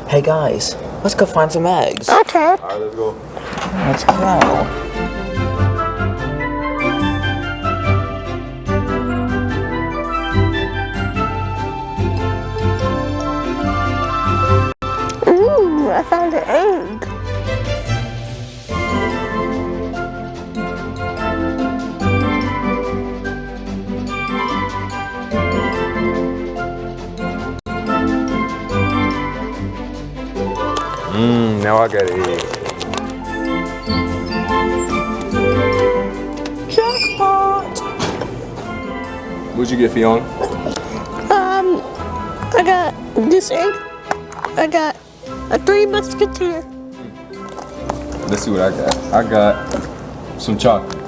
Hey guys, let's go find some eggs. Okay. Alright, let's go. Let's go. Ooh, I found an egg. Now I got it. Jackpot. What'd you get, Fiona? I got this egg. I got a Three Musketeer. Let's see what I got. I got some chocolate.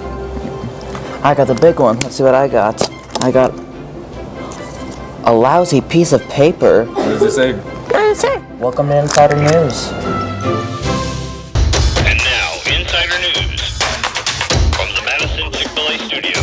I got the big one. Let's see what I got. I got a lousy piece of paper. What does it say? What is it? Welcome to Insider News. And now, Insider News from the Madison Chick-fil-A studio.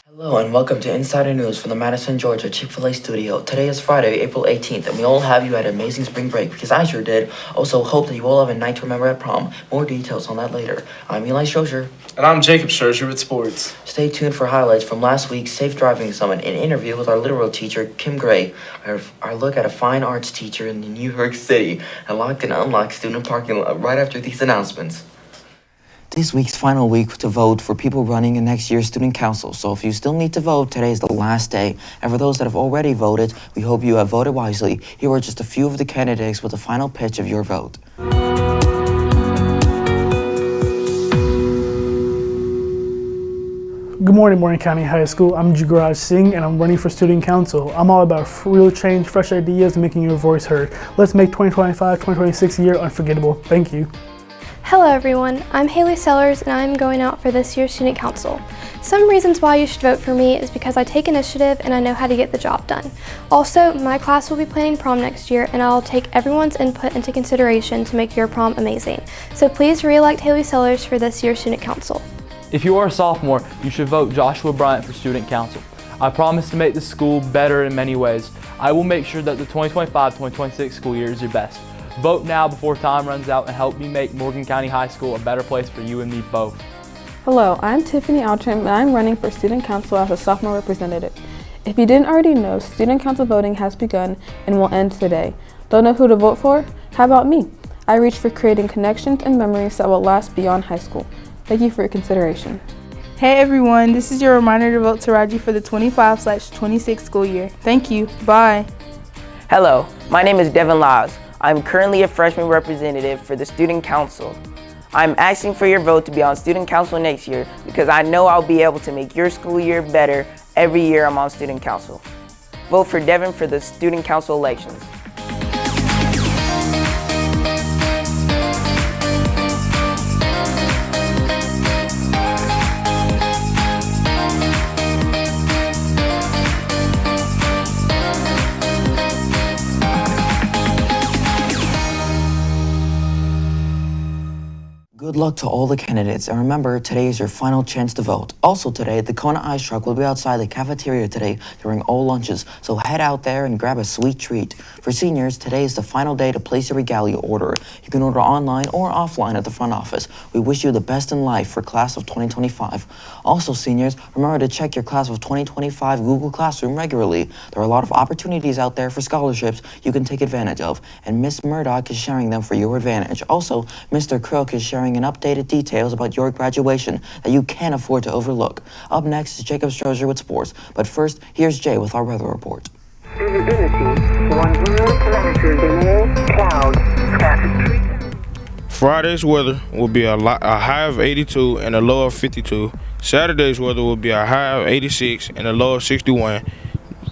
Hello and welcome to Insider News from the Madison, Georgia Chick-fil-A studio. Today is Friday, April 18th, and we all have you at an amazing spring break because I sure did. Also hope that you all have a night to remember at prom. More details on that later. I'm Ilie Strozier. And I'm Jacob Strozier with sports. Stay tuned for highlights from last week's Safe Driving Summit, an interview with our literal teacher, Kim Gray, our look at a fine arts teacher in New York City, a locked and unlocked student parking lot right after these announcements. This week's final week to vote for people running in next year's student council. So if you still need to vote, today is the last day. And for those that have already voted, we hope you have voted wisely. Here are just a few of the candidates with the final pitch of your vote. Good morning, Morgan County High School. I'm Jugaraj Singh, and I'm running for Student Council. I'm all about real change, fresh ideas, and making your voice heard. Let's make 2025-2026 year unforgettable. Thank you. Hello everyone, I'm Haley Sellers and I'm going out for this year's Student Council. Some reasons why you should vote for me is because I take initiative and I know how to get the job done. Also, my class will be planning prom next year and I'll take everyone's input into consideration to make your prom amazing. So please re-elect Haley Sellers for this year's Student Council. If you are a sophomore, you should vote Joshua Bryant for Student Council. I promise to make the school better in many ways. I will make sure that the 2025-2026 school year is your best. Vote now before time runs out and help me make Morgan County High School a better place for you and me both. Hello, I'm Tiffany Altram and I'm running for Student Council as a sophomore representative. If you didn't already know, Student Council voting has begun and will end today. Don't know who to vote for? How about me? I reach for creating connections and memories that will last beyond high school. Thank you for your consideration. Hey everyone, this is your reminder to vote Taraji for the 25/26 school year. Thank you. Bye. Hello, my name is Devin Lyles. I'm currently a freshman representative for the Student Council. I'm asking for your vote to be on Student Council next year because I know I'll be able to make your school year better every year I'm on Student Council. Vote for Devin for the Student Council elections. Good luck to all the candidates, and remember, today is your final chance to vote. Also today, the Kona Ice Truck will be outside the cafeteria today during all lunches, so head out there and grab a sweet treat. For seniors, today is the final day to place your regalia order. You can order online or offline at the front office. We wish you the best in life for class of 2025. Also, seniors, remember to check your class of 2025 Google Classroom regularly. There are a lot of opportunities out there for scholarships you can take advantage of, and Miss Murdoch is sharing them for your advantage. Also, Mr. Crook is sharing an updated details about your graduation that you can't afford to overlook. Up next is Jacob Strozier with sports, but first, here's Jay with our weather report. Friday's weather will be a high of 82 and a low of 52. Saturday's weather will be a high of 86 and a low of 61.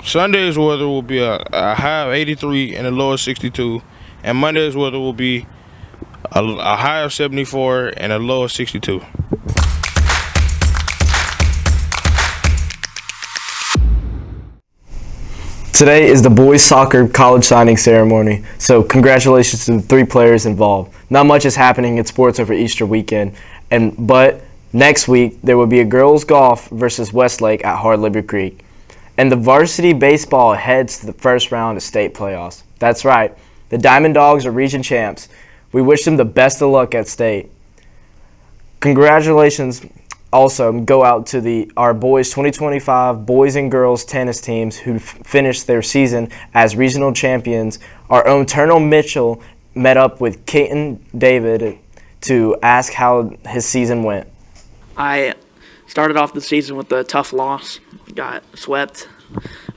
Sunday's weather will be a high of 83 and a low of 62. And Monday's weather will be a high of 74 and a low of 62. Today is the boys soccer college signing ceremony, so congratulations to the 3 players involved. Not much is happening in sports over Easter weekend, but Next week, there will be a girls golf versus Westlake at Hard Labor Creek. And the varsity baseball heads to the first round of state playoffs. That's right, the Diamond Dogs are region champs. We wish them the best of luck at state. Congratulations also go out to our boys 2025 boys and girls tennis teams who finished their season as regional champions. Our own Turnell Mitchell met up with Caton David to ask how his season went. I started off the season with a tough loss, got swept,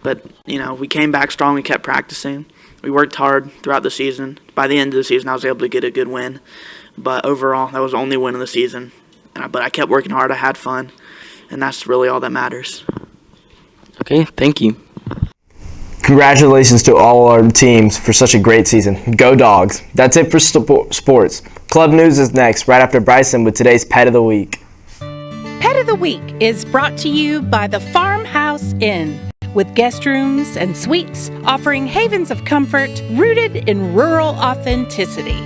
but we came back strong. We kept practicing. We worked hard throughout the season. By the end of the season, I was able to get a good win, but overall, that was the only win of the season. But I kept working hard. I had fun, and that's really all that matters. Okay, thank you. Congratulations to all our teams for such a great season. Go Dogs. That's it for sports. Club news is next, right after Bryson with today's Pet of the Week. Pet of the Week is brought to you by the Farmhouse Inn, with guest rooms and suites offering havens of comfort rooted in rural authenticity.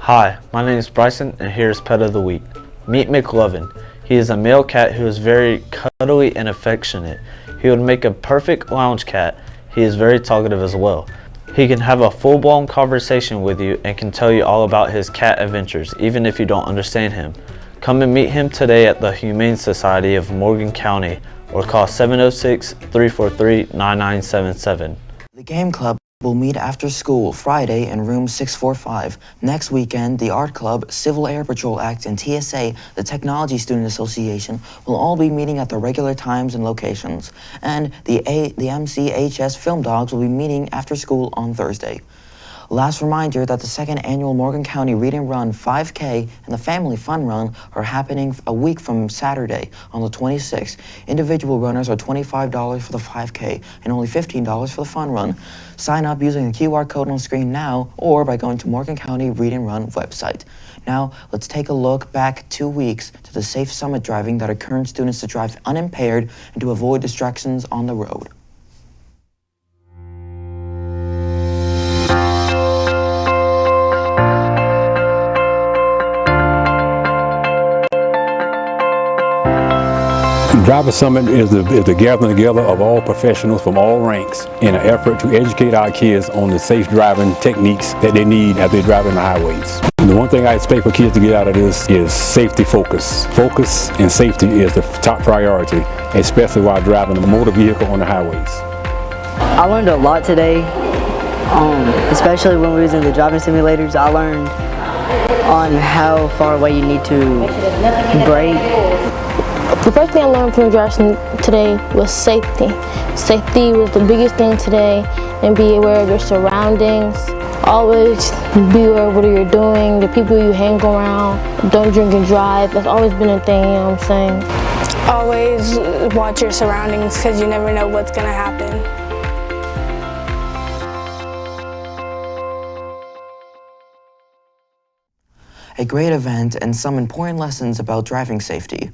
Hi, my name is Bryson and here's Pet of the Week. Meet McLovin. He is a male cat who is very cuddly and affectionate. He would make a perfect lounge cat. He is very talkative as well. He can have a full-blown conversation with you and can tell you all about his cat adventures, even if you don't understand him. Come and meet him today at the Humane Society of Morgan County or call 706-343-9977. The Game Club will meet after school Friday in room 645. Next weekend, the Art Club, Civil Air Patrol Act, and TSA, the Technology Student Association, will all be meeting at the regular times and locations. And the MCHS Film Dogs will be meeting after school on Thursday. Last reminder that the second annual Morgan County Read and Run 5K and the Family Fun Run are happening a week from Saturday on the 26th. Individual runners are $25 for the 5K and only $15 for the Fun Run. Sign up using the QR code on screen now or by going to Morgan County Read and Run website. Now, let's take a look back 2 weeks to the safe summit driving that encouraged students to drive unimpaired and to avoid distractions on the road. Driver Summit is the gathering together of all professionals from all ranks in an effort to educate our kids on the safe driving techniques that they need as they drive on the highways. The one thing I expect for kids to get out of this is safety focus. Focus and safety is the top priority, especially while driving a motor vehicle on the highways. I learned a lot today, especially when we was in the driving simulators. I learned on how far away you need to brake. The first thing I learned from driving today was safety. Safety was the biggest thing today, and be aware of your surroundings. Always be aware of what you're doing, the people you hang around. Don't drink and drive. That's always been a thing, you know what I'm saying? Always watch your surroundings because you never know what's going to happen. A great event and some important lessons about driving safety.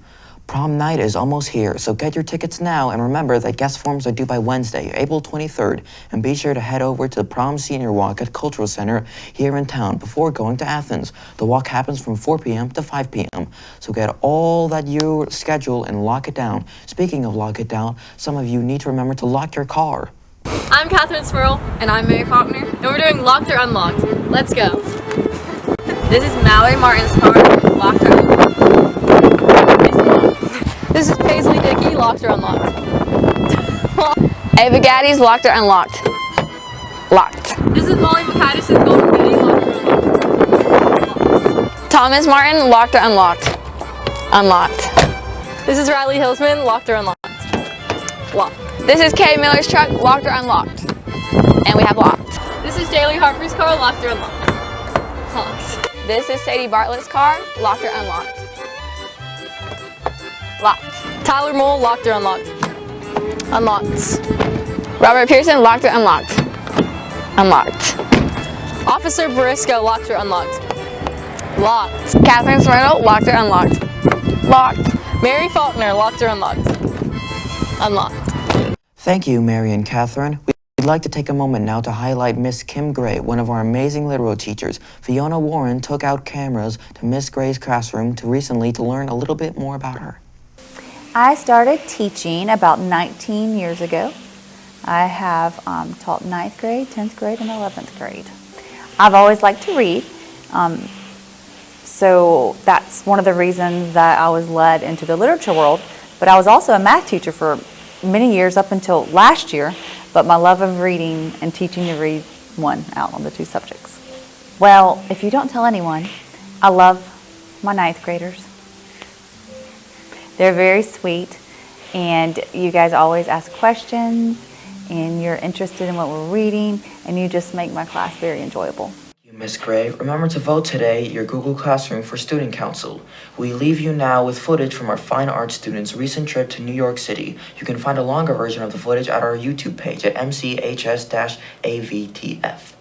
Prom night is almost here, so get your tickets now and remember that guest forms are due by Wednesday, April 23rd, and be sure to head over to the Prom Senior Walk at Cultural Center here in town before going to Athens. The walk happens from 4 p.m. to 5 p.m., so get all that you schedule and lock it down. Speaking of lock it down, some of you need to remember to lock your car. I'm Catherine Smurl, and I'm Mary Faulkner, and we're doing Locked or Unlocked. Let's go. This is Mallory Martin's car, Locked or Unlocked. This is Paisley Dickey, Locked or Unlocked. Ava Gaddy's Locked or Unlocked. Locked. This is Molly McIderson's Golden Betty, Locked or Unlocked. Thomas Martin, Locked or Unlocked. Unlocked. This is Riley Hillsman, Locked or Unlocked. Locked. This is Kay Miller's truck, Locked or Unlocked. And we have locked. This is Daly Harper's car, Locked or Unlocked. Locked. This is Sadie Bartlett's car, Locked or Unlocked. Locked. Tyler Mole, Locked or Unlocked. Unlocked. Robert Pearson, Locked or Unlocked. Unlocked. Officer Barisco, Locked or Unlocked. Locked. Catherine Smyrtle, Locked or Unlocked. Locked. Mary Faulkner, Locked or Unlocked. Unlocked. Thank you, Mary and Catherine. We'd like to take a moment now to highlight Miss Kim Gray, one of our amazing literal teachers. Fiona Warren took out cameras to Miss Gray's classroom to learn a little bit more about her. I started teaching about 19 years ago. I have taught 9th grade, 10th grade, and 11th grade. I've always liked to read, so that's one of the reasons that I was led into the literature world. But I was also a math teacher for many years up until last year, but my love of reading and teaching to read won out on the two subjects. Well, if you don't tell anyone, I love my 9th graders. They're very sweet, and you guys always ask questions, and you're interested in what we're reading, and you just make my class very enjoyable. Miss Gray, remember to vote today your Google Classroom for Student Council. We leave you now with footage from our fine art students' recent trip to New York City. You can find a longer version of the footage at our YouTube page at MCHS-AVTF.